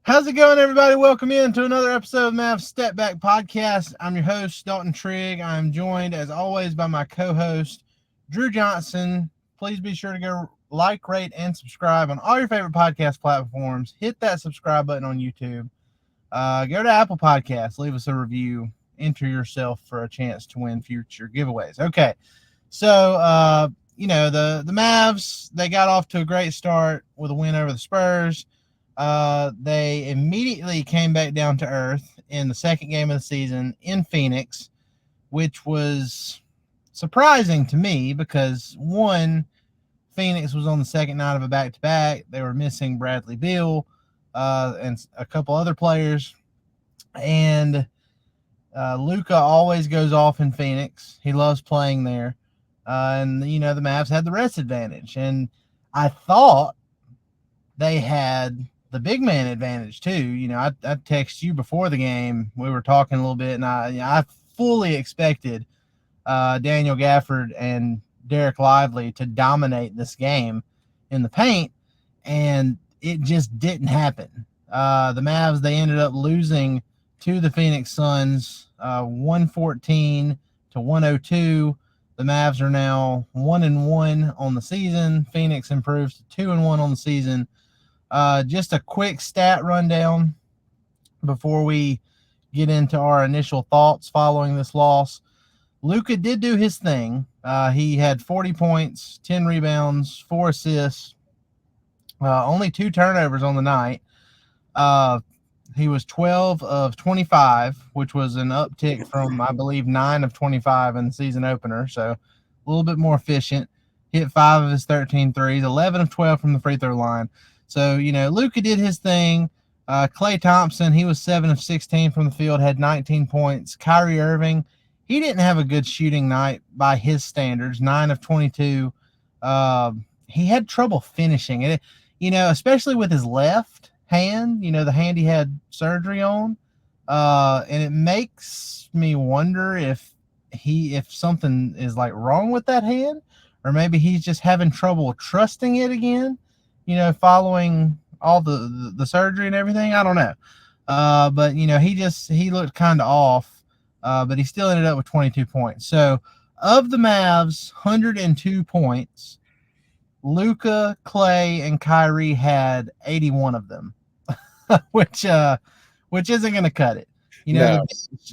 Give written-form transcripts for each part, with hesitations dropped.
How's it going, everybody? Welcome in to another episode of Mavs Step Back Podcast. I'm your host, Dalton Trigg. I'm joined, as always, by my co-host, Drew Johnson. Please be sure to go like, rate, and subscribe on all your favorite podcast platforms. Hit that subscribe button on YouTube. Go to Apple Podcasts. Leave us a review. Enter yourself for a chance to win future giveaways. Okay, so, the Mavs, they got off to a great start with a win over the Spurs. They immediately came back down to earth in the second game of the season in Phoenix, which was surprising to me because, one, Phoenix was on the second night of a back-to-back. They were missing Bradley Beal and a couple other players. And Luka always goes off in Phoenix. He loves playing there. The Mavs had the rest advantage. And I thought they had the big man advantage too. I texted you before the game. We were talking a little bit, and I fully expected Daniel Gafford and Derek Lively to dominate this game in the paint, and it just didn't happen. The Mavs, they ended up losing to the Phoenix Suns 114 to 102. The Mavs are now 1-1 on the season. Phoenix improves to 2-1 on the season. Just a quick stat rundown before we get into our initial thoughts following this loss. Luka did do his thing. He had 40 points, 10 rebounds, 4 assists, only 2 turnovers on the night. He was 12 of 25, which was an uptick from, I believe, 9 of 25 in the season opener. So a little bit more efficient. Hit 5 of his 13 threes, 11 of 12 from the free throw line. So, Luka did his thing. Klay Thompson, he was 7 of 16 from the field, had 19 points. Kyrie Irving, he didn't have a good shooting night by his standards, 9 of 22. He had trouble finishing it, especially with his left hand, the hand he had surgery on. And it makes me wonder if something is like wrong with that hand, or maybe he's just having trouble trusting it again, following all the surgery and everything. I don't know. But he looked kind of off, but he still ended up with 22 points. So of the Mavs, 102 points, Luka, Klay, and Kyrie had 81 of them, which isn't going to cut it. No.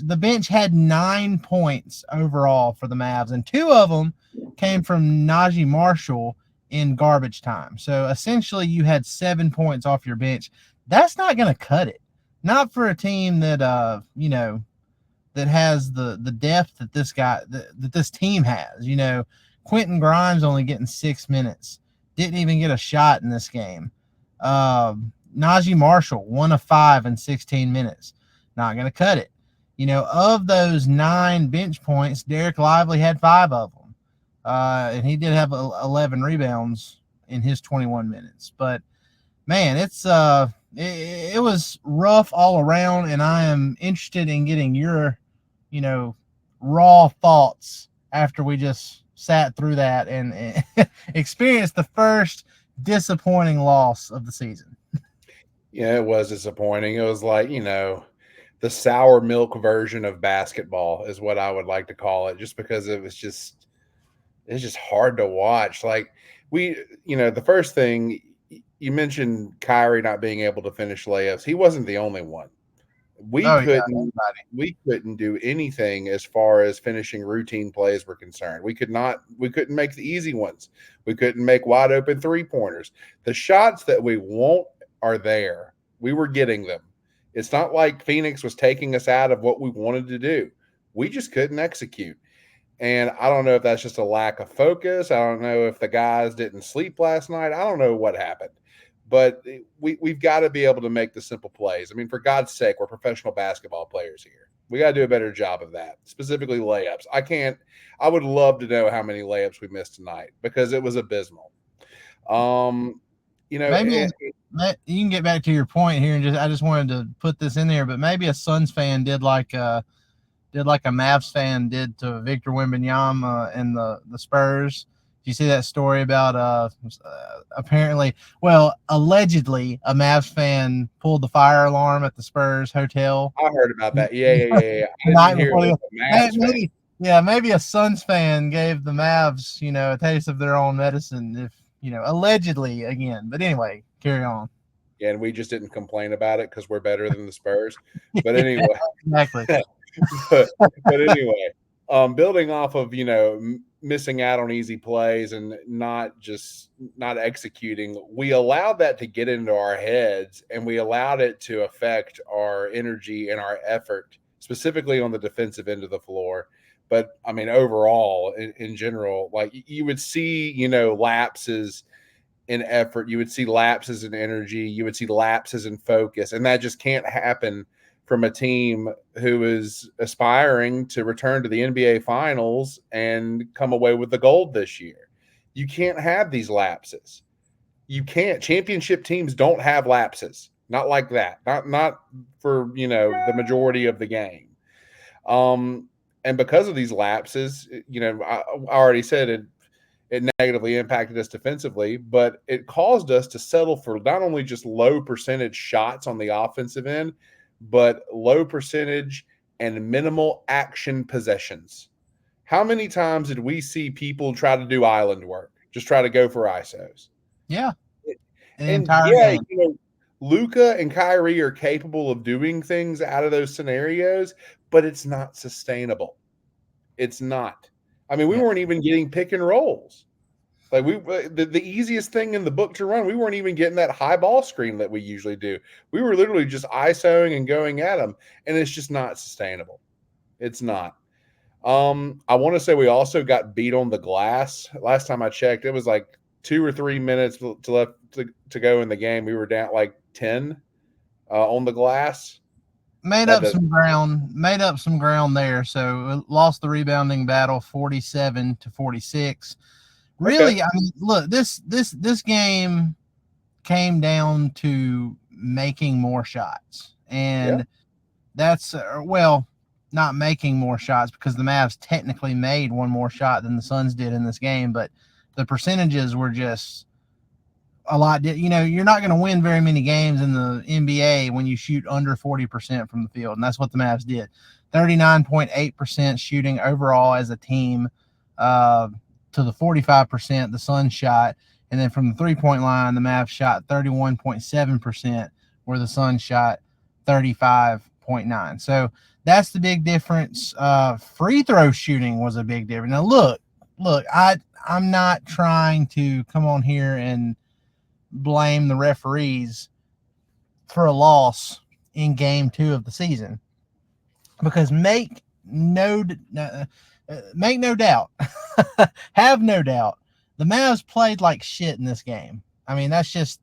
The bench had 9 points overall for the Mavs, and 2 of them came from Najee Marshall in garbage time. So essentially you had 7 points off your bench. That's not going to cut it. Not for a team that that has the depth that this team has. Quentin Grimes only getting 6 minutes. Didn't even get a shot in this game. Najee Marshall, 1 of 5 in 16 minutes. Not going to cut it. Of those 9 bench points, Derek Lively had 5 of them. And he did have 11 rebounds in his 21 minutes. But, man, it was rough all around, and I am interested in getting your, raw thoughts after we just sat through that and experienced the first disappointing loss of the season. Yeah, it was disappointing. It was like, the sour milk version of basketball is what I would like to call it, just because it's just hard to watch. Like the first thing you mentioned, Kyrie not being able to finish layups. He wasn't the only one. We couldn't do anything as far as finishing routine plays were concerned. We couldn't make the easy ones. We couldn't make wide open 3-pointers. The shots that we want are there. We were getting them. It's not like Phoenix was taking us out of what we wanted to do. We just couldn't execute. And I don't know if that's just a lack of focus. I don't know if the guys didn't sleep last night. I don't know what happened. But we've got to be able to make the simple plays. I mean, for God's sake, we're professional basketball players here. We got to do a better job of that, specifically layups. I would love to know how many layups we missed tonight because it was abysmal. Maybe you can get back to your point here, and I just wanted to put this in there, but maybe a Suns fan did like a Mavs fan did to Victor Wembanyama and the Spurs. you see that story about apparently, well, allegedly, a Mavs fan pulled the fire alarm at the Spurs hotel I heard about that. Yeah. the I night didn't hear before it. Mavs fan. maybe, yeah, maybe a Suns fan gave the Mavs, a taste of their own medicine. If allegedly again, but anyway, carry on. Yeah, and we just didn't complain about it because we're better than the Spurs. But anyway, Exactly. but anyway, building off of missing out on easy plays and not executing, we allowed that to get into our heads, and we allowed it to affect our energy and our effort, specifically on the defensive end of the floor. But I mean, overall, in general, like you would see, lapses in effort, you would see lapses in energy, you would see lapses in focus, and that just can't happen from a team who is aspiring to return to the NBA Finals and come away with the gold this year. You can't have these lapses. You can't. Championship teams don't have lapses. Not like that. Not for, the majority of the game. And because of these lapses, I already said it negatively impacted us defensively, but it caused us to settle for not only just low percentage shots on the offensive end, but low percentage and minimal action possessions. How many times did we see people try to do island work, just try to go for ISOs? Yeah. And yeah, Luka and Kyrie are capable of doing things out of those scenarios, but it's not sustainable. It's not. I mean, we weren't even getting pick and rolls. Like the easiest thing in the book to run, we weren't even getting that high ball screen that we usually do. We were literally just ISOing and going at them, and it's just not sustainable. It's not. I want to say we also got beat on the glass. Last time I checked, it was like 2 or 3 minutes to go in the game. We were down like 10 on the glass. Made up some ground there. So lost the rebounding battle 47-46. Really, okay. I mean, look, this game came down to making more shots. And that's not making more shots, because the Mavs technically made one more shot than the Suns did in this game, but the percentages were just a lot. You're not going to win very many games in the NBA when you shoot under 40% from the field, and that's what the Mavs did. 39.8% shooting overall as a team, to the 45% the Suns shot, and then from the three-point line, the Mavs shot 31.7%, where the Suns shot 35.9%. So that's the big difference. Free throw shooting was a big difference. Now look, I'm not trying to come on here and blame the referees for a loss in game 2 of the season, because make no doubt, have no doubt, the Mavs played like shit in this game. I mean, that's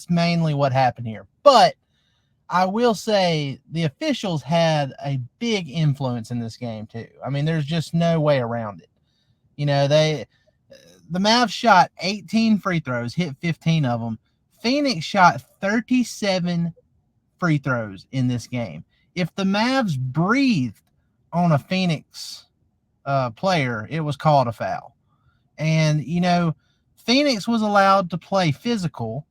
mainly what happened here. But I will say the officials had a big influence in this game too. I mean, there's just no way around it. The Mavs shot 18 free throws, hit 15 of them. Phoenix shot 37 free throws in this game. If the Mavs breathed on a Phoenix player, it was called a foul. And, Phoenix was allowed to play physical,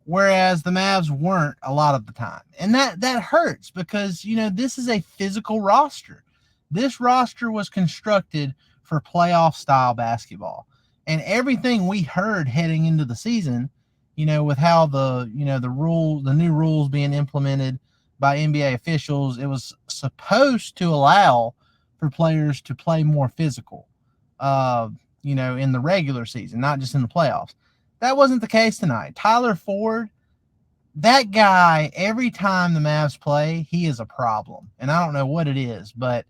whereas the Mavs weren't a lot of the time. And that hurts, because, this is a physical roster. This roster was constructed for playoff style basketball. And everything we heard heading into the season, with how the new rules being implemented by NBA officials, it was supposed to allow for players to play more physical, in the regular season, not just in the playoffs. That wasn't the case tonight. Tyler Ford, that guy, every time the Mavs play, he is a problem. And I don't know what it is, but,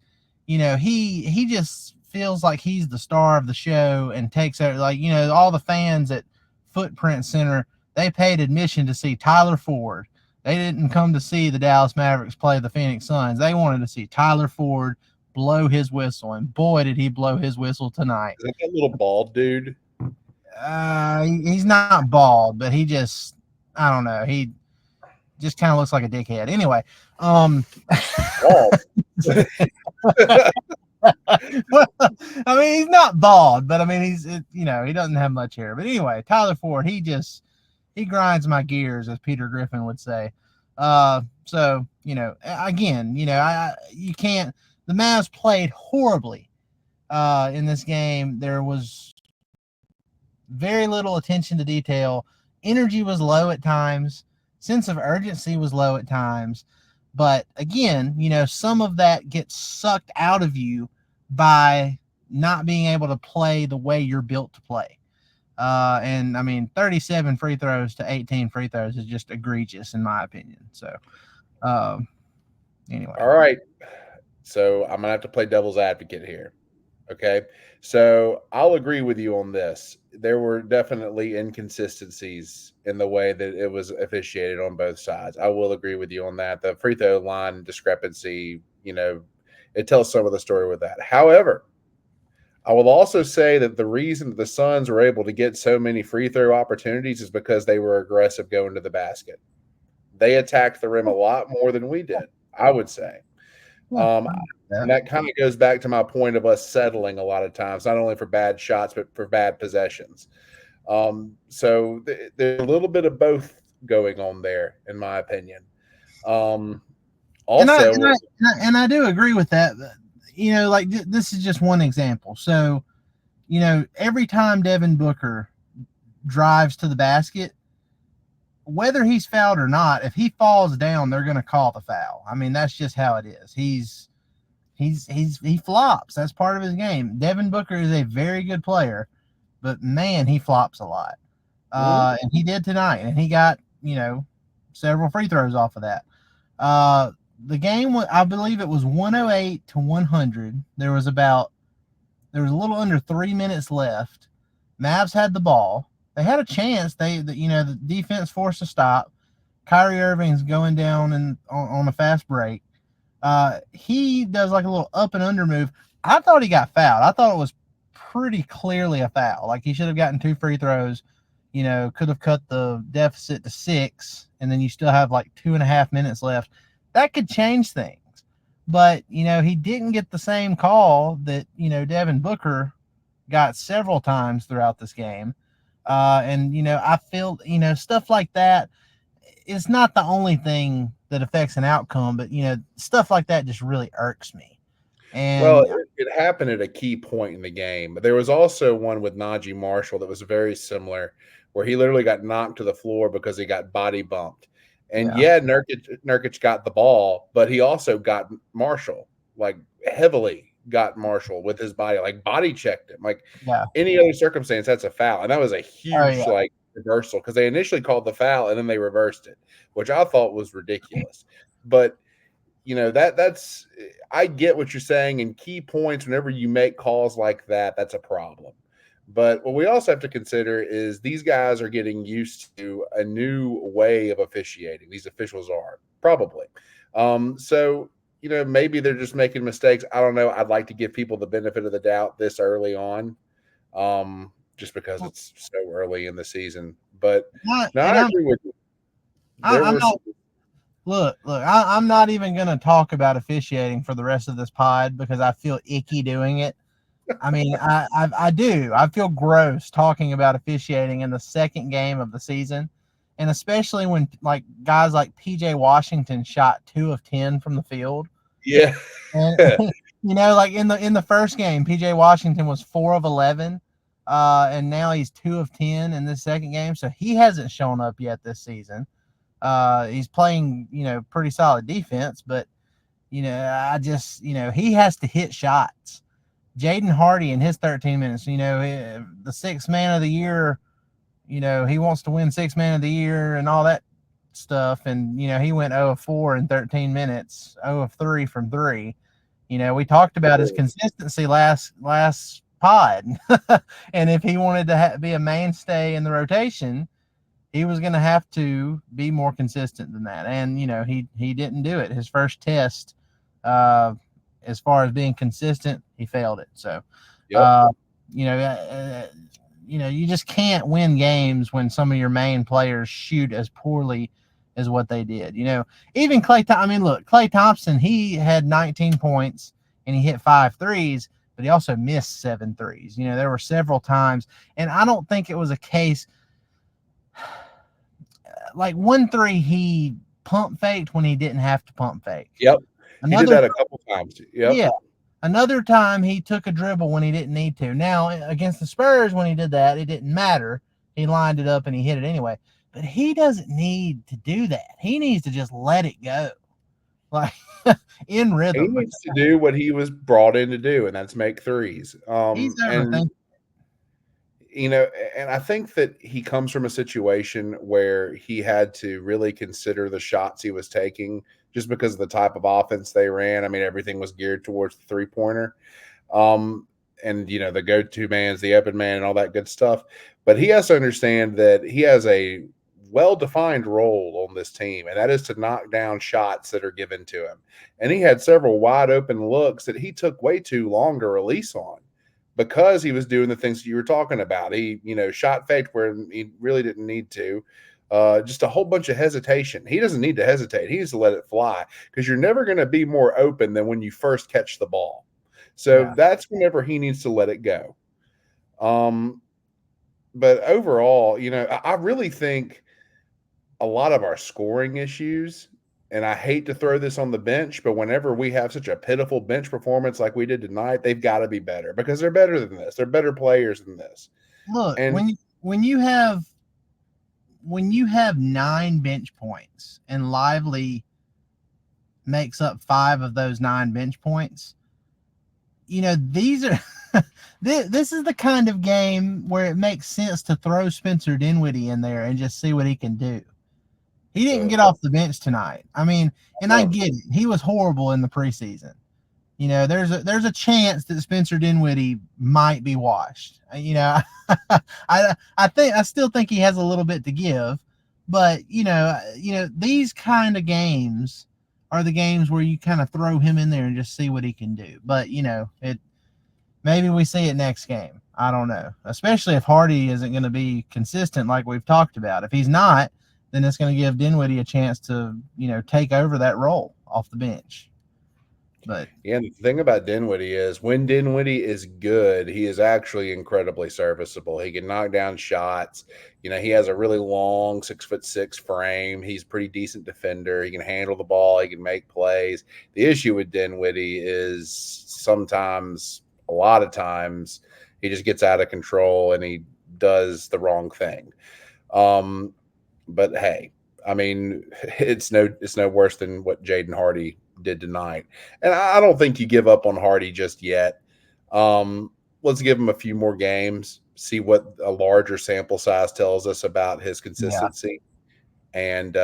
he just feels like he's the star of the show and takes out, all the fans at Footprint Center, they paid admission to see Tyler Ford. They didn't come to see the Dallas Mavericks play the Phoenix Suns. They wanted to see Tyler Ford blow his whistle, and boy, did he blow his whistle tonight. Is that little bald dude? He's not bald, but he just, I don't know, he just kind of looks like a dickhead. Anyway, Well, I mean, he's not bald, but I mean, he doesn't have much hair. But anyway, Tyler Ford, he grinds my gears, as Peter Griffin would say. So again, you can't. The Mavs played horribly in this game. There was very little attention to detail. Energy was low at times. Sense of urgency was low at times. But again, some of that gets sucked out of you by not being able to play the way you're built to play. And I mean, 37 free throws to 18 free throws is just egregious in my opinion. So, anyway. All right. So I'm gonna have to play devil's advocate here. Okay. So I'll agree with you on this. There were definitely inconsistencies in the way that it was officiated on both sides. I will agree with you on that. The free throw line discrepancy, it tells some of the story with that. However, I will also say that the reason that the Suns were able to get so many free throw opportunities is because they were aggressive going to the basket. They attacked the rim a lot more than we did, I would say. And that kind of goes back to my point of us settling a lot of times, not only for bad shots, but for bad possessions. So there's a little bit of both going on there, in my opinion. Also, and I do agree with that. Like this is just one example. So, every time Devin Booker drives to the basket, whether he's fouled or not, if he falls down, they're going to call the foul. I mean, that's just how it is. He flops. That's part of his game. Devin Booker is a very good player, but man, he flops a lot. And he did tonight, and he got, several free throws off of that. The game, I believe it was 108 to 100. There was a little under 3 minutes left. Mavs had the ball. They had a chance. The defense forced a stop. Kyrie Irving's going down on a fast break. He does like a little up and under move. I thought he got fouled. I thought it was pretty clearly a foul. Like he should have gotten 2 free throws. Could have cut the deficit to 6, and then you still have like 2.5 minutes left. That could change things. But, he didn't get the same call that, Devin Booker got several times throughout this game. And I feel, stuff like that is not the only thing that affects an outcome, but stuff like that just really irks me. And it happened at a key point in the game. There was also one with Najee Marshall that was very similar, where he literally got knocked to the floor because he got body bumped. And Nurkic got the ball, but he also got Marshall, like heavily got Marshall with his body, like body checked him. Like any other circumstance, that's a foul. And that was a huge reversal, because they initially called the foul and then they reversed it, which I thought was ridiculous. But that's I get what you're saying. In key points, whenever you make calls like that, that's a problem. But what we also have to consider is these guys are getting used to a new way of officiating. These officials are probably. So maybe they're just making mistakes. I don't know. I'd like to give people the benefit of the doubt this early on, just because it's so early in the season. But I agree with you. I'm not even going to talk about officiating for the rest of this pod because I feel icky doing it. I mean, I do. I feel gross talking about officiating in the second game of the season, and especially when guys like PJ Washington shot 2 of 10 from the field. Yeah. And, like in the first game, PJ Washington was 4 of 11, and now he's 2 of 10 in this second game. So he hasn't shown up yet this season. He's playing, pretty solid defense, but I just, he has to hit shots. Jaden Hardy in his 13 minutes, the 6th man of the year, he wants to win 6th man of the year and all that stuff. And, he went 0 of 4 in 13 minutes, 0 of 3 from 3. We talked about his consistency last pod. And if he wanted to be a mainstay in the rotation, he was going to have to be more consistent than that. And, he didn't do it. His first test, as far as being consistent, he failed it. So, you just can't win games when some of your main players shoot as poorly as what they did. Even Klay Thompson, he had 19 points and he hit 5 threes, but he also missed 7 threes. You know, there were several times, and I don't think it was a case like 1 3 he pump faked when he didn't have to pump fake. Yep. He did Another that a couple times. Yep. Yeah. Another time he took a dribble when he didn't need to. Now, against the Spurs, when he did that, it didn't matter. He lined it up and he hit it anyway. But he doesn't need to do that. He needs to just let it go. Like in rhythm. He needs to do what he was brought in to do, and that's make threes. He's And overthinking. you know, and I think that he comes from a situation where he had to really consider the shots he was taking just because of the type of offense they ran. I mean, everything was geared towards the three-pointer. And, you know, the go-to man's the open man and all that good stuff. But he has to understand that he has a well-defined role on this team, and that is to knock down shots that are given to him. And he had several wide-open looks that he took way too long to release on, because he was doing the things that you were talking about. He, you know, shot faked where he really didn't need to. Just a whole bunch of hesitation. He doesn't need to hesitate. He needs to let it fly, because you're never going to be more open than when you first catch the ball. So that's whenever he needs to let it go. But overall, you know, I really think a lot of our scoring issues, and I hate to throw this on the bench, but whenever we have such a pitiful bench performance like we did tonight, they've got to be better, because they're better than this. They're better players than this. Look, and when you have 9 bench points and Lively makes up 5 of those 9 bench points, you know, these are this is the kind of game where it makes sense to throw Spencer Dinwiddie in there and just see what he can do. He didn't get off the bench tonight. I mean, and I get it. He was horrible in the preseason. You know, there's a chance that Spencer Dinwiddie might be washed. You know, I still think he has a little bit to give, but you know, these kind of games are the games where you kind of throw him in there and just see what he can do. But you know, maybe we see it next game. I don't know. Especially if Hardy isn't going to be consistent like we've talked about. If he's not, then it's going to give Dinwiddie a chance to, you know, take over that role off the bench. But yeah, the thing about Dinwiddie is when Dinwiddie is good, he is actually incredibly serviceable. He can knock down shots. You know, he has a really long 6'6" frame. He's a pretty decent defender. He can handle the ball. He can make plays. The issue with Dinwiddie is sometimes, a lot of times, he just gets out of control and he does the wrong thing. But hey, I mean, it's no worse than what Jaden Hardy did tonight. And I don't think you give up on Hardy just yet. Let's give him a few more games, see what a larger sample size tells us about his consistency. Yeah. And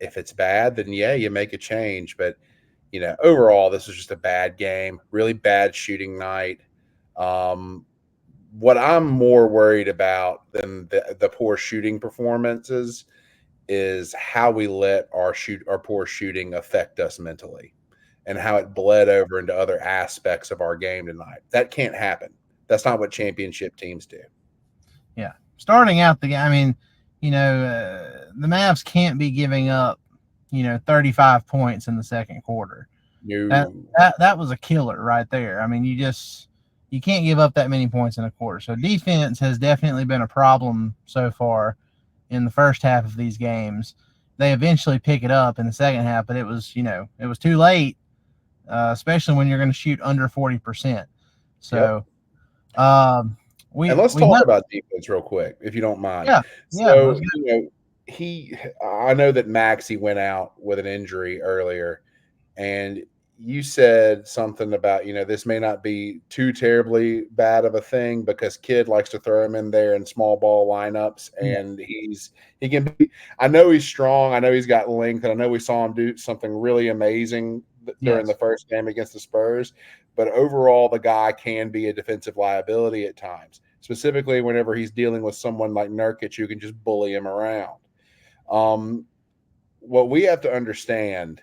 if it's bad, then yeah, you make a change. But, you know, overall, this was just a bad game, really bad shooting night. What I'm more worried about than the poor shooting performances is how we let our poor shooting affect us mentally, and how it bled over into other aspects of our game tonight. That can't happen. That's not what championship teams do. Yeah. Starting out the game, I mean, you know, the Mavs can't be giving up, you know, 35 points in the second quarter. No. That was a killer right there. I mean, you can't give up that many points in a quarter. So defense has definitely been a problem so far in the first half of these games. They eventually pick it up in the second half, but it was, you know, it was too late, especially when you're going to shoot under 40%. So, and let's talk about defense real quick, if you don't mind. Yeah. So, you know, I know that Maxey went out with an injury earlier, and you said something about, you know, this may not be too terribly bad of a thing because Kidd likes to throw him in there in small ball lineups, and he can be. I know he's strong. I know he's got length, and I know we saw him do something really amazing during the first game against the Spurs. But overall, the guy can be a defensive liability at times, specifically whenever he's dealing with someone like Nurkic who can just bully him around. What we have to understand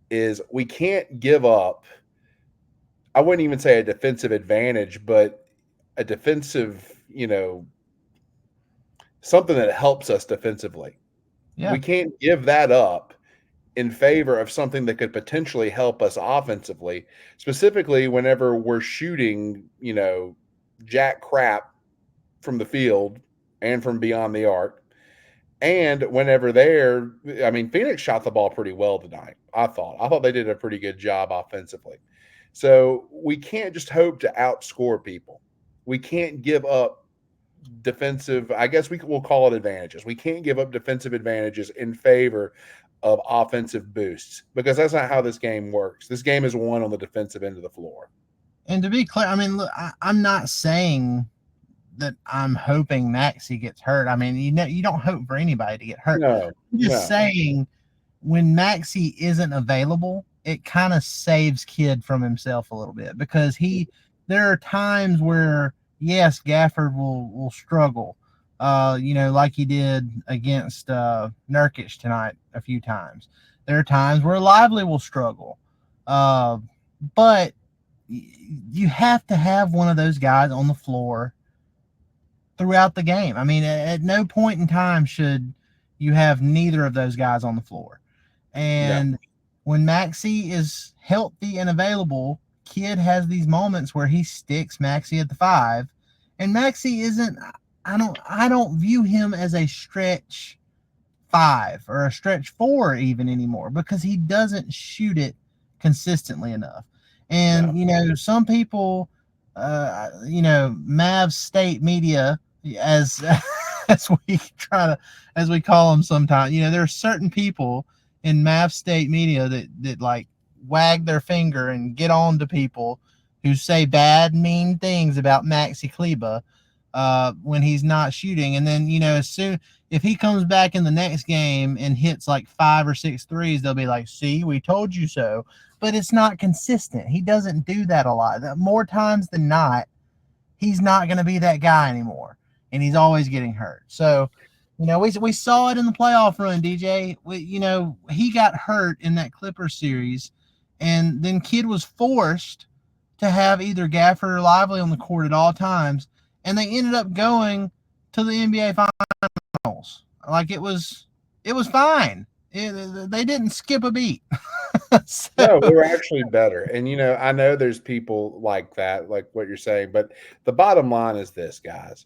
is we can't give up, I wouldn't even say a defensive advantage, but a defensive, you know, something that helps us defensively. Yeah. We can't give that up in favor of something that could potentially help us offensively, specifically whenever we're shooting, jack crap from the field and from beyond the arc. And whenever Phoenix shot the ball pretty well tonight. I thought they did a pretty good job offensively. So we can't just hope to outscore people. We can't give up defensive, I guess we'll call it advantages. We can't give up defensive advantages in favor of offensive boosts, because that's not how this game works. This game is won on the defensive end of the floor. And to be clear, look, I'm not saying that I'm hoping Maxey gets hurt. You don't hope for anybody to get hurt. No, I'm just saying, when Maxey isn't available, it kind of saves Kidd from himself a little bit, because there are times where, yes, Gafford will struggle, like he did against Nurkic tonight a few times. There are times where Lively will struggle, but you have to have one of those guys on the floor throughout the game. At no point in time should you have neither of those guys on the floor. And when Maxey is healthy and available, Kidd has these moments where he sticks Maxey at the 5, and Maxey isn't. I don't view him as a stretch 5 or a stretch 4 even anymore, because he doesn't shoot it consistently enough. And some people, Mavs State media, as we call them sometimes, there are certain people in Mavs State media that like wag their finger and get on to people who say bad, mean things about Maxey Kleber when he's not shooting. And then, if he comes back in the next game and hits like 5 or 6 threes, they'll be like, see, we told you so. But it's not consistent. He doesn't do that a lot. More times than not, he's not going to be that guy anymore, and he's always getting hurt. So, we saw it in the playoff run, DJ. He got hurt in that Clippers series, and then Kidd was forced to have either Gafford or Lively on the court at all times, and they ended up going to the NBA Finals. Like, it was fine. They didn't skip a beat. No, we were actually better. And, I know there's people like that, like what you're saying, but the bottom line is this, guys.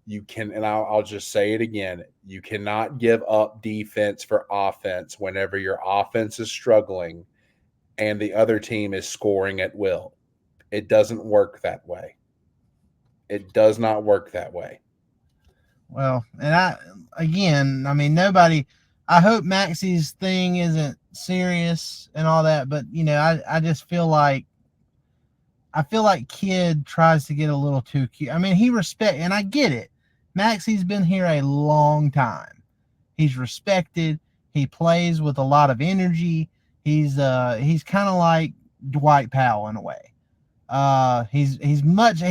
And I'll just say it again, you cannot give up defense for offense whenever your offense is struggling and the other team is scoring at will. It doesn't work that way. It does not work that way. Well, and nobody, I hope Maxey's thing isn't serious and all that, but I just feel like Kidd tries to get a little too cute. And I get it. Maxey's been here a long time. He's respected. He plays with a lot of energy. He's kind of like Dwight Powell in a way. He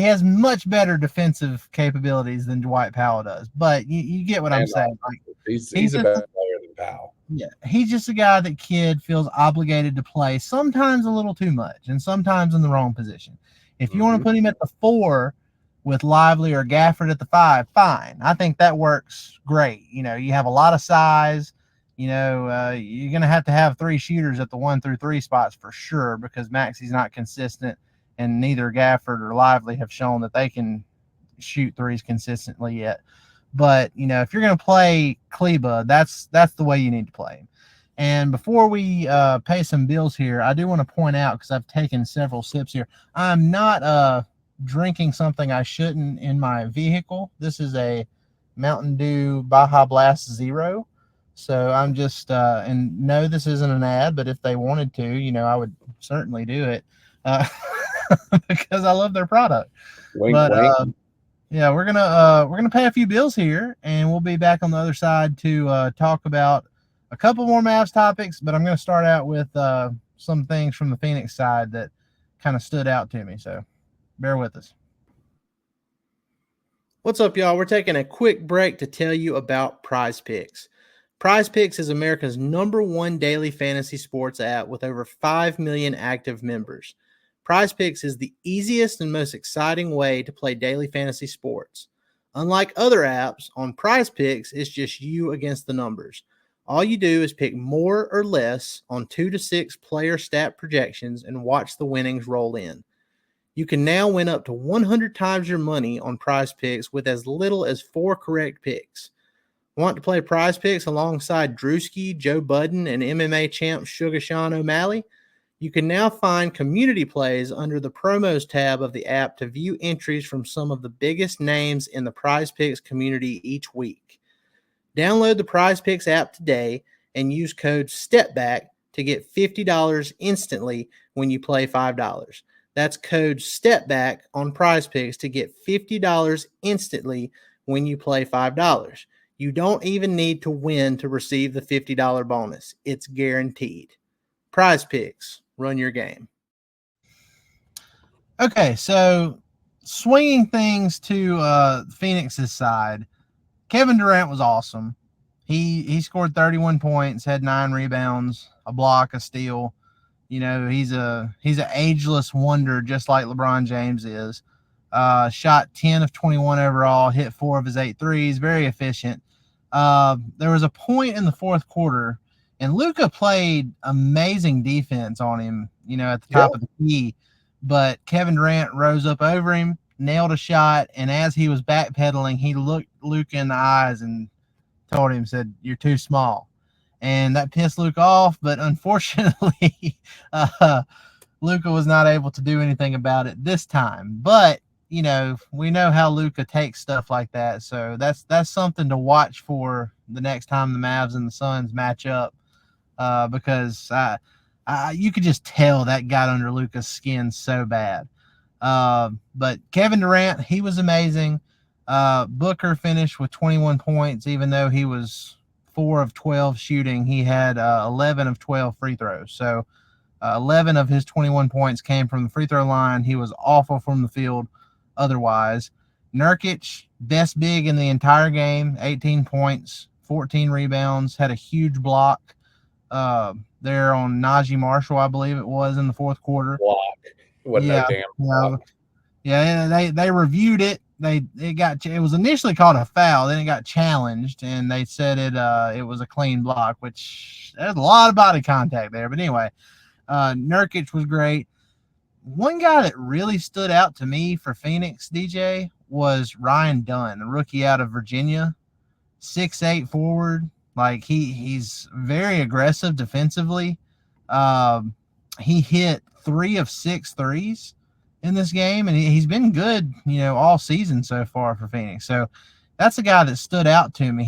has much better defensive capabilities than Dwight Powell does. But you get what I'm saying. Like, he's a better player than Powell. Yeah, he's just a guy that Kidd feels obligated to play, sometimes a little too much, and sometimes in the wrong position. If you want to put him at the 4 with Lively or Gafford at the 5, fine. I think that works great. You have a lot of size. You're going to have 3 shooters at the 1 through 3 spots for sure, because Maxey's not consistent, and neither Gafford or Lively have shown that they can shoot threes consistently yet. But, if you're going to play Kleber, that's the way you need to play him. And before we pay some bills here, I do want to point out, because I've taken several sips here, I'm not drinking something I shouldn't in my vehicle. This is a Mountain Dew Baja Blast Zero. So I'm just, and no, this isn't an ad, but if they wanted to, I would certainly do it because I love their product. Wink, wink. Yeah, we're gonna pay a few bills here, and we'll be back on the other side to talk about a couple more Mavs topics. But I'm gonna start out with some things from the Phoenix side that kind of stood out to me. So bear with us. What's up, y'all? We're taking a quick break to tell you about PrizePicks. PrizePicks is America's #1 daily fantasy sports app with over 5 million active members. PrizePicks is the easiest and most exciting way to play daily fantasy sports. Unlike other apps, on PrizePicks, it's just you against the numbers. All you do is pick more or less on 2 to 6 player stat projections and watch the winnings roll in. You can now win up to 100 times your money on PrizePicks with as little as 4 correct picks. Want to play PrizePicks alongside Drewski, Joe Budden, and MMA champ Sugar Sean O'Malley? You can now find community plays under the promos tab of the app to view entries from some of the biggest names in the PrizePicks community each week. Download the PrizePicks app today and use code STEPBACK to get $50 instantly when you play $5. That's code STEPBACK on PrizePicks to get $50 instantly when you play $5. You don't even need to win to receive the $50 bonus. It's guaranteed. PrizePicks, run your game. Okay, so swinging things to Phoenix's side, Kevin Durant was awesome. He scored 31 points, had 9 rebounds, a block, a steal. You know, he's an ageless wonder, just like LeBron James is. Shot 10 of 21 overall, hit 4 of his 8 threes, very efficient. There was a point in the fourth quarter, and Luka played amazing defense on him, you know, at the top of the key. But Kevin Durant rose up over him, nailed a shot, and as he was backpedaling, he looked Luka in the eyes and told him, said, "You're too small." And that pissed Luka off, but unfortunately, Luka was not able to do anything about it this time. But, you know, we know how Luka takes stuff like that, so that's something to watch for the next time the Mavs and the Suns match up, because you could just tell that got under Luka's skin so bad. But Kevin Durant, he was amazing. Booker finished with 21 points, even though he was 4 of 12 shooting. He had 11 of 12 free throws. So 11 of his 21 points came from the free throw line. He was awful from the field otherwise. Nurkic, best big in the entire game, 18 points, 14 rebounds, had a huge block there on Najee Marshall, I believe it was, in the fourth quarter. Block. It wasn't no damn block. Yeah, they reviewed it. It was initially called a foul, then it got challenged, and they said it was a clean block, which there's a lot of body contact there. But anyway, Nurkic was great. One guy that really stood out to me for Phoenix, DJ, was Ryan Dunn, a rookie out of Virginia, 6'8" forward. Like he's very aggressive defensively. He hit 3 of 6 threes in this game, and he's been good, you know, all season so far for Phoenix. So that's a guy that stood out to me.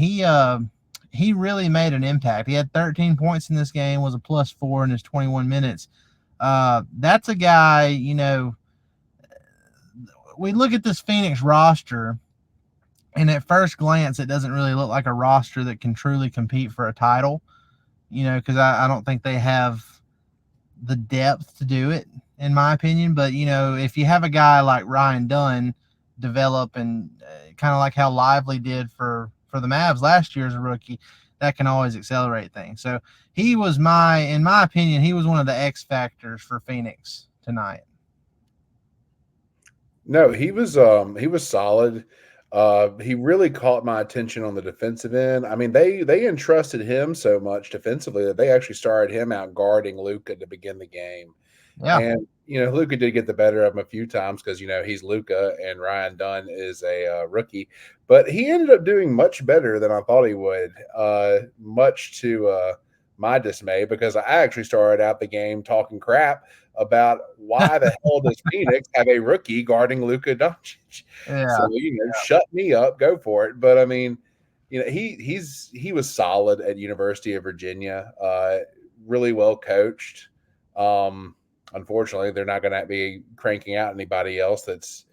He really made an impact. He had 13 points in this game, was a +4 in his 21 minutes. That's a guy, you know, we look at this Phoenix roster, and at first glance, it doesn't really look like a roster that can truly compete for a title, you know, because I don't think they have the depth to do it, in my opinion. But, you know, if you have a guy like Ryan Dunn develop, and kind of like how Lively did for the Mavs last year as a rookie, that can always accelerate things. So he was in my opinion, he was one of the X factors for Phoenix tonight. No, he was solid. He really caught my attention on the defensive end. I mean, they entrusted him so much defensively that they actually started him out guarding Luka to begin the game. Yeah. And, you know, Luka did get the better of him a few times because, you know, he's Luka and Ryan Dunn is a rookie. But he ended up doing much better than I thought he would, much to my dismay, because I actually started out the game talking crap about why the hell does Phoenix have a rookie guarding Luka Doncic? Yeah. So, you know, shut me up, go for it. But I mean, you know, he was solid at University of Virginia, really well coached. Unfortunately, they're not going to be cranking out anybody else that's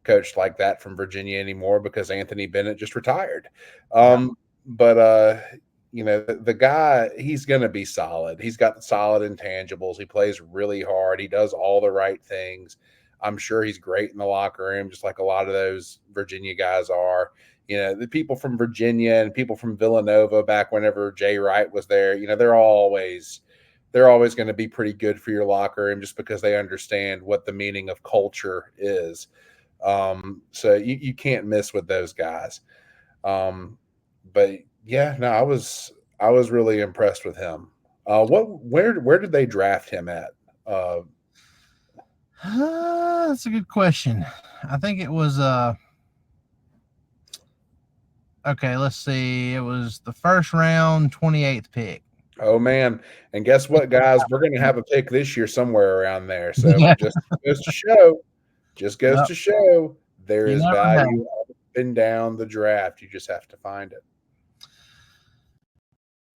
coached like that from Virginia anymore because Anthony Bennett just retired. But you know, the guy, he's going to be solid. He's got solid intangibles. He plays really hard. He does all the right things. I'm sure he's great in the locker room, just like a lot of those Virginia guys are. You know, the people from Virginia and people from Villanova back whenever Jay Wright was there, you know, they're always going to be pretty good for your locker room just because they understand what the meaning of culture is. So you can't miss with those guys. But yeah, no, I was really impressed with him. Where did they draft him at? That's a good question. I think it was okay, let's see. It was the first round, 28th pick. Oh man! And guess what, guys? We're going to have a pick this year somewhere around there. So Yeah. just goes Yep. to show there You is never know. value up and down the draft. You just have to find it.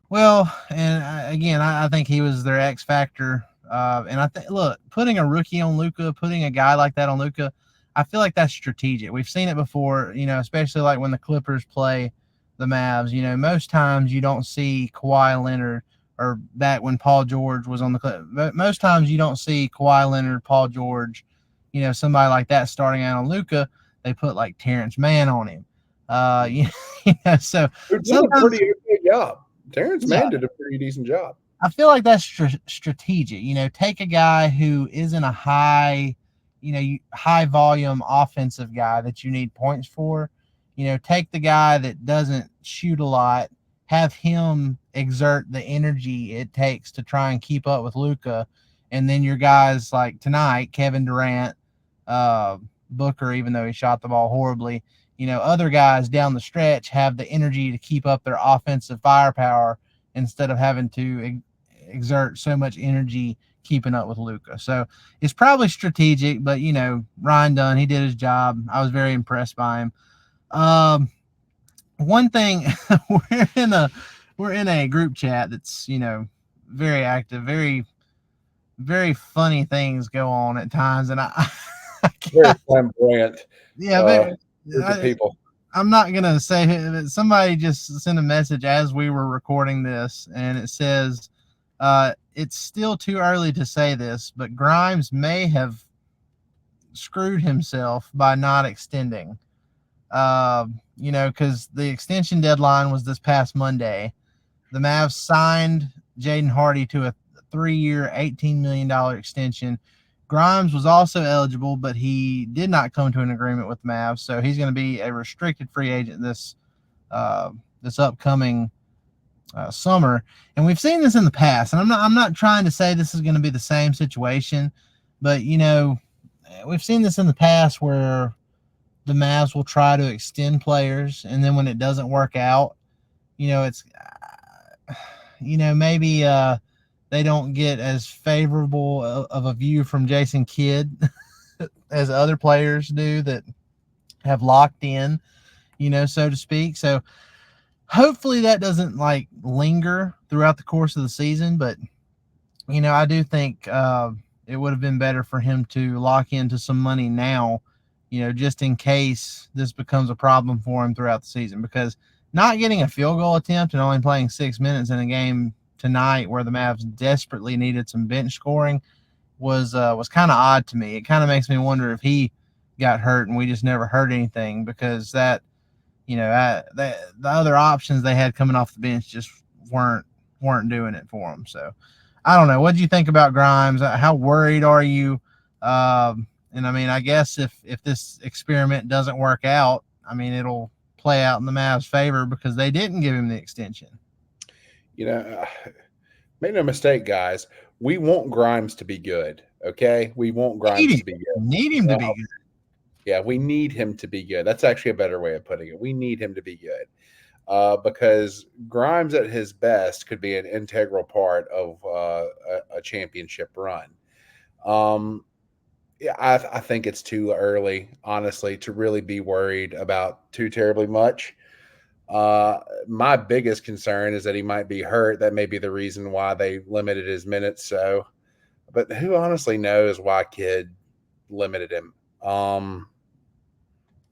Well, and again, I think he was their X factor. And I think, look, putting a rookie on Luka, putting a guy like that on Luka, I feel like that's strategic. We've seen it before, especially like when the Clippers play the Mavs. Most times you don't see Kawhi Leonard, or back when Paul George was on the Clippers. Most times you don't see Kawhi Leonard, Paul George, somebody like that starting out on Luka. They put like Terrence Mann on him. So Who did a sometimes, pretty good job. Terrence yeah, Mann did a pretty decent job. I feel like that's strategic. Take a guy who isn't a high volume offensive guy that you need points for. Take the guy that doesn't shoot a lot, have him exert the energy it takes to try and keep up with Luka, and then your guys like tonight, Kevin Durant, uh, Booker, even though he shot the ball horribly. Other guys down the stretch have the energy to keep up their offensive firepower instead of having to exert so much energy keeping up with Luka. So it's probably strategic, but Ryan Dunn, he did his job. I was very impressed by him. One thing, we're in a group chat that's very active, very very funny things go on at times, and Very flamboyant yeah, group of people. I'm not gonna say it. Somebody just sent a message as we were recording this, and it says, "It's still too early to say this, but Grimes may have screwed himself by not extending. Because the extension deadline was this past Monday. The Mavs signed Jaden Hardy to a 3-year, $18 million extension. Grimes was also eligible, but he did not come to an agreement with Mavs, so he's going to be a restricted free agent this upcoming summer. And we've seen this in the past, and I'm not trying to say this is going to be the same situation, but we've seen this in the past where the Mavs will try to extend players, and then when it doesn't work out, it's maybe they don't get as favorable of a view from Jason Kidd as other players do that have locked in, so to speak. So hopefully that doesn't like linger throughout the course of the season. But, I do think it would have been better for him to lock into some money now, just in case this becomes a problem for him throughout the season, because not getting a field goal attempt and only playing 6 minutes in a game tonight where the Mavs desperately needed some bench scoring was kind of odd to me. It kind of makes me wonder if he got hurt and we just never heard anything, because that, the other options they had coming off the bench just weren't doing it for them. So I don't know. What do you think about Grimes? How worried are you? And I mean, I guess if this experiment doesn't work out, I mean, it'll play out in the Mavs' favor because they didn't give him the extension. Make no mistake, guys. We want Grimes to be good. Okay, we want Grimes to be good. Need him to be good. Yeah, we need him to be good. That's actually a better way of putting it. We need him to be good because Grimes at his best could be an integral part of a championship run. Yeah, I think it's too early, honestly, to really be worried about too terribly much. My biggest concern is that he might be hurt. That may be the reason why they limited his minutes. So, but who honestly knows why Kidd limited him?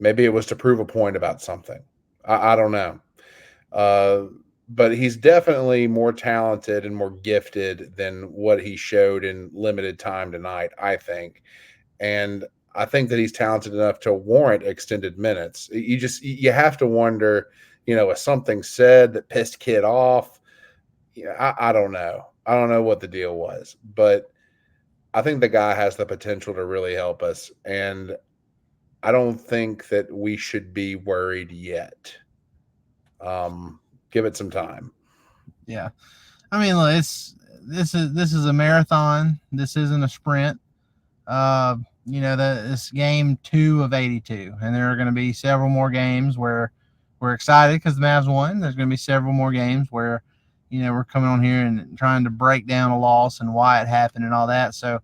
Maybe it was to prove a point about something. I don't know. But he's definitely more talented and more gifted than what he showed in limited time tonight, I think. And I think that he's talented enough to warrant extended minutes. You have to wonder, was something said that pissed Kidd off? I don't know. I don't know what the deal was, but I think the guy has the potential to really help us. And I don't think that we should be worried yet. Give it some time. Yeah. I mean, look, this is a marathon. This isn't a sprint. Uh, this game 2 of 82, and there are going to be several more games where we're excited because the Mavs won. There's going to be several more games where, we're coming on here and trying to break down a loss and why it happened and all that. So,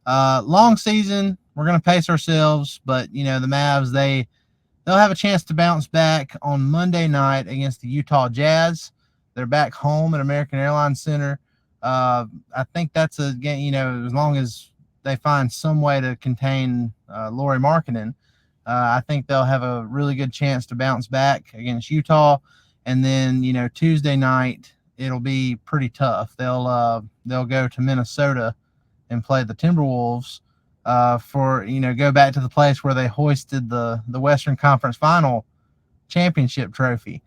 long season, we're going to pace ourselves, but the Mavs, they'll have a chance to bounce back on Monday night against the Utah Jazz. They're back home at American Airlines Center. I think that's a game, as long as they find some way to contain Lauri Markkanen, I think they'll have a really good chance to bounce back against Utah. And then, Tuesday night, it'll be pretty tough. They'll go to Minnesota and play the Timberwolves for go back to the place where they hoisted the Western Conference Final championship trophy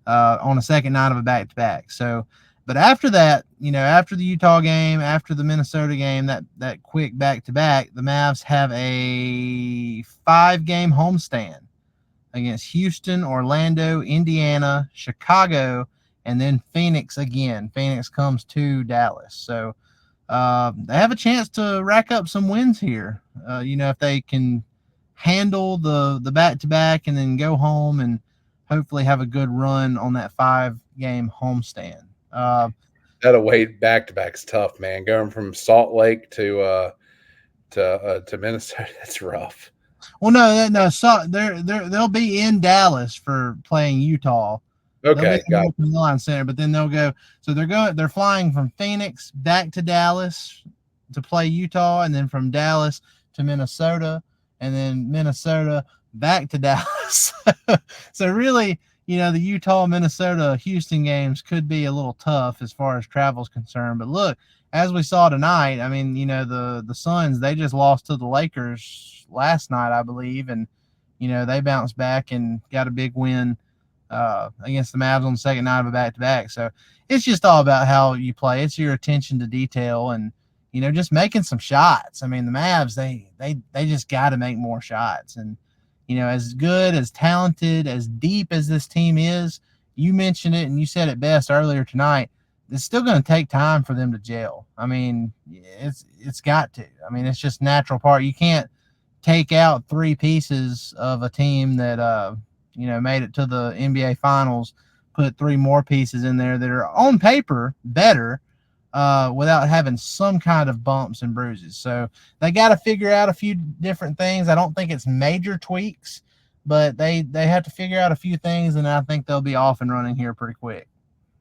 on the second night of a back-to-back. So, but after that, after the Utah game, after the Minnesota game, that quick back-to-back, the Mavs have a 5-game homestand against Houston, Orlando, Indiana, Chicago, and then Phoenix again. Phoenix comes to Dallas. So they have a chance to rack up some wins here. If they can handle the back-to-back and then go home and hopefully have a good run on that 5-game homestand. That away back-to-back's tough, man. Going from Salt Lake to Minnesota, that's rough. Well, no. So they'll be in Dallas for playing Utah. Okay, got the line center, but then they'll go. So they're flying from Phoenix back to Dallas to play Utah, and then from Dallas to Minnesota, and then Minnesota back to Dallas. So really, the Utah, Minnesota, Houston games could be a little tough as far as travel is concerned. But look, as we saw tonight, I mean, the Suns, they just lost to the Lakers last night, I believe, and they bounced back and got a big win against the Mavs on the second night of a back-to-back. So it's just all about how you play. It's your attention to detail and just making some shots. I mean, the Mavs, they just got to make more shots. And as good, as talented, as deep as this team is, you mentioned it and you said it best earlier tonight. It's still going to take time for them to gel. I mean, it's got to. I mean, it's just natural part. You can't take out 3 pieces of a team that made it to the NBA Finals, put 3 more pieces in there that are on paper better without having some kind of bumps and bruises. So they got to figure out a few different things. I don't think it's major tweaks, but they have to figure out a few things, and I think they'll be off and running here pretty quick.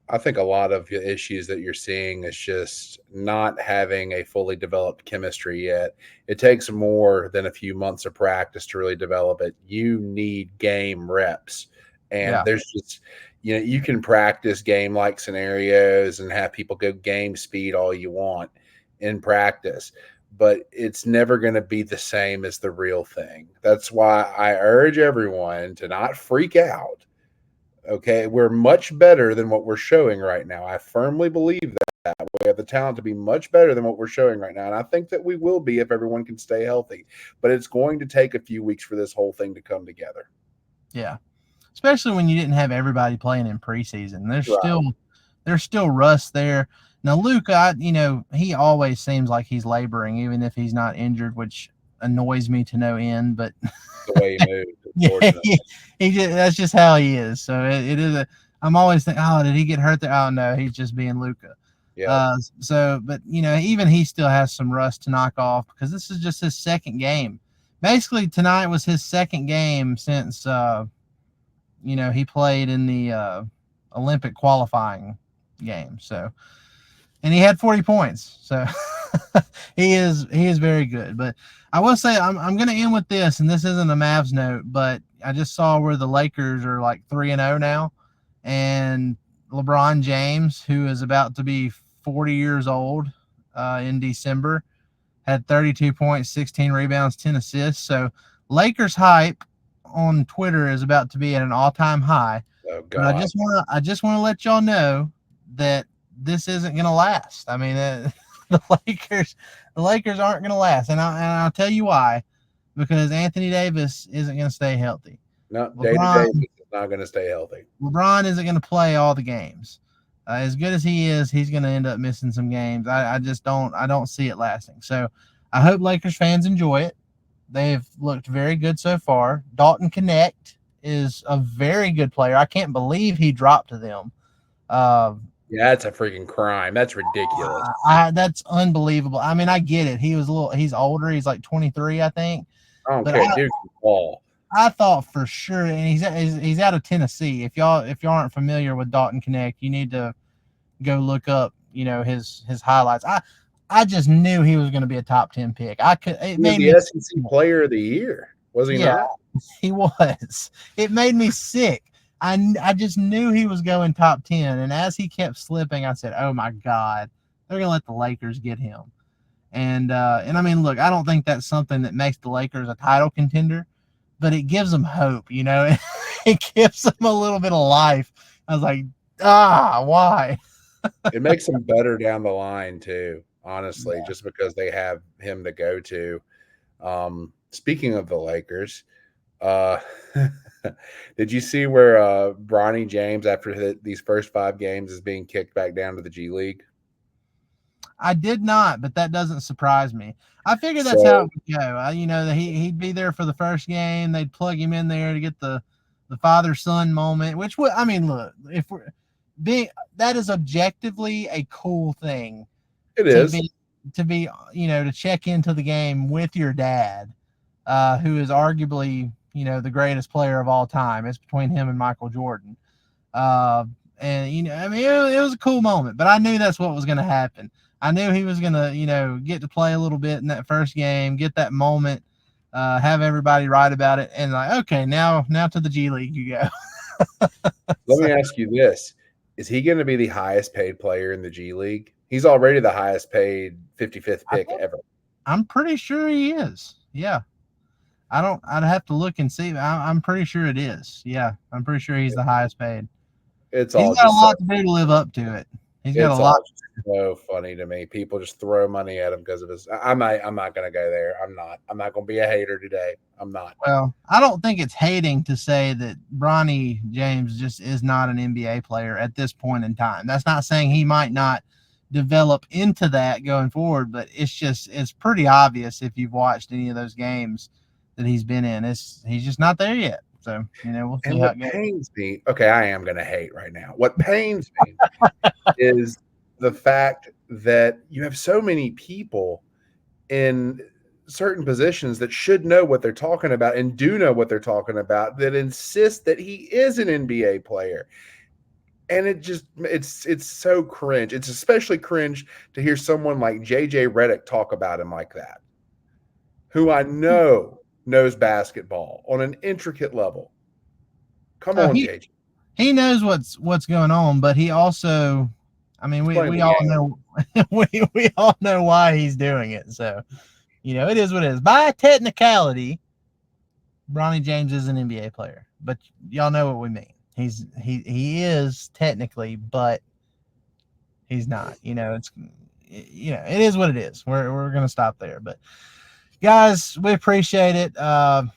I think a lot of the issues that you're seeing is just not having a fully developed chemistry yet. It takes more than a few months of practice to really develop it. You need game reps. And there's just, you can practice game-like scenarios and have people go game speed all you want in practice, but it's never going to be the same as the real thing. That's why I urge everyone to not freak out. Okay, we're much better than what we're showing right now. I firmly believe that. We have the talent to be much better than what we're showing right now. And I think that we will be if everyone can stay healthy. But it's going to take a few weeks for this whole thing to come together. Yeah. Especially when you didn't have everybody playing in preseason. There's still rust there. Now, Luka, he always seems like he's laboring, even if he's not injured, which annoys me to no end. But the way he moved, that's just how he is. So it is I'm always thinking, oh, did he get hurt there? Oh no, he's just being Luka. Yeah. But even he still has some rust to knock off because this is just his second game. Basically, tonight was his second game since he played in the Olympic qualifying game. So, and he had 40 points. So he is very good. But I will say I'm going to end with this, and this isn't a Mavs note, but I just saw where the Lakers are like 3-0 now, and LeBron James, who is about to be 40 years old in December, had 32 points, 16 rebounds, 10 assists. So Lakers hype on Twitter is about to be at an all-time high. Oh, God. But I just want to let y'all know that this isn't going to last. I mean, the Lakers aren't going to last, and I'll tell you why. Because Anthony Davis isn't going to stay healthy. No, Davis is not going to stay healthy. LeBron isn't going to play all the games. As good as he is, he's going to end up missing some games. I just don't see it lasting. So I hope Lakers fans enjoy it. They've looked very good so far. Dalton Connect is a very good player. I can't believe he dropped to them. Yeah, that's a freaking crime. That's ridiculous. That's unbelievable. I mean, I get it. He's older. He's like 23, I think. I don't But care, dude. Ball. I thought for sure, and he's out of Tennessee. If y'all aren't familiar with Dalton Connect, you need to go look up, his highlights. I just knew he was going to be a top 10 pick. It made the SEC Player of the Year, was he not? He was. It made me sick. I just knew he was going top 10, and as he kept slipping, I said, "Oh my God, they're going to let the Lakers get him." And I mean, look, I don't think that's something that makes the Lakers a title contender, but it gives them hope, It gives them a little bit of life. I was like, why? It makes them better down the line too, honestly, just because they have him to go to. Speaking of the Lakers, did you see where Bronny James, after these first 5 games, is being kicked back down to the G League? I did not, but that doesn't surprise me. I figured that's how it would go. That he'd be there for the first game. They'd plug him in there to get the father-son moment, which would, I mean, look, if we're being, that is objectively a cool thing. It is to be, to check into the game with your dad, who is arguably, the greatest player of all time. It's between him and Michael Jordan. And, I mean, it was a cool moment, but I knew that's what was going to happen. I knew he was going to, get to play a little bit in that first game, get that moment, have everybody write about it, and like, okay, now to the G League you go. Let me ask you this. Is he going to be the highest paid player in the G League? He's already the highest paid 55th pick ever. I'm pretty sure he is. Yeah. I'd have to look and see. I'm pretty sure it is. Yeah. I'm pretty sure he's the highest paid. He's got a lot to do to live up to it. He's got a lot. So funny to me. People just throw money at him because of his. I'm not going to go there. I'm not going to be a hater today. I'm not. Well, I don't think it's hating to say that Bronny James just is not an NBA player at this point in time. That's not saying he might not develop into that going forward, but it's pretty obvious if you've watched any of those games that he's been in. He's just not there yet. So, we'll see how it goes. Pains me. Okay, I am going to hate right now. What pains me is the fact that you have so many people in certain positions that should know what they're talking about and do know what they're talking about that insist that he is an NBA player. And it's so cringe. It's especially cringe to hear someone like JJ Redick talk about him like that, who I know knows basketball on an intricate level. Come on, JJ. He knows what's going on, but he also, I mean, we all know we all know why he's doing it. So, it is what it is. By technicality, Bronny James is an NBA player, but y'all know what we mean. He is technically, but he's not. It is what it is. We're gonna stop there, but guys, we appreciate it. I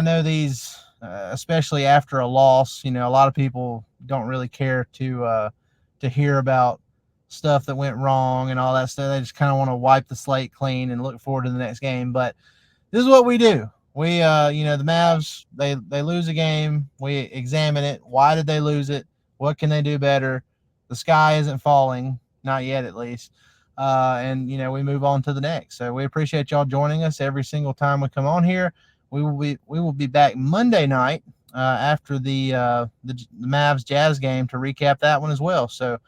know these, especially after a loss, a lot of people don't really care to hear about stuff that went wrong and all that stuff. They just kind of want to wipe the slate clean and look forward to the next game. But this is what we do. We, the Mavs, they lose a game. We examine it. Why did they lose it? What can they do better? The sky isn't falling, not yet at least. And we move on to the next. So we appreciate y'all joining us every single time we come on here. We will be back Monday night after the Mavs Jazz game to recap that one as well. So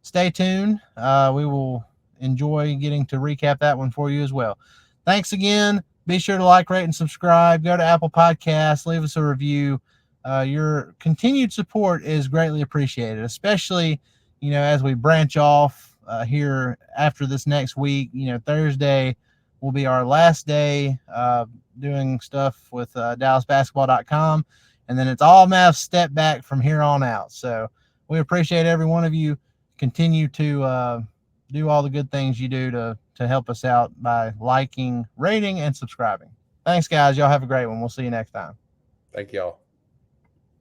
stay tuned. We will enjoy getting to recap that one for you as well. Thanks again. Be sure to like, rate, and subscribe. Go to Apple Podcasts. Leave us a review. Your continued support is greatly appreciated, especially, as we branch off here after this next week. Thursday will be our last day doing stuff with DallasBasketball.com, and then it's all Mavs step back from here on out. So we appreciate every one of you. Continue to do all the good things you do to help us out by liking, rating, and subscribing. Thanks, guys. Y'all have a great one. We'll see you next time. Thank y'all.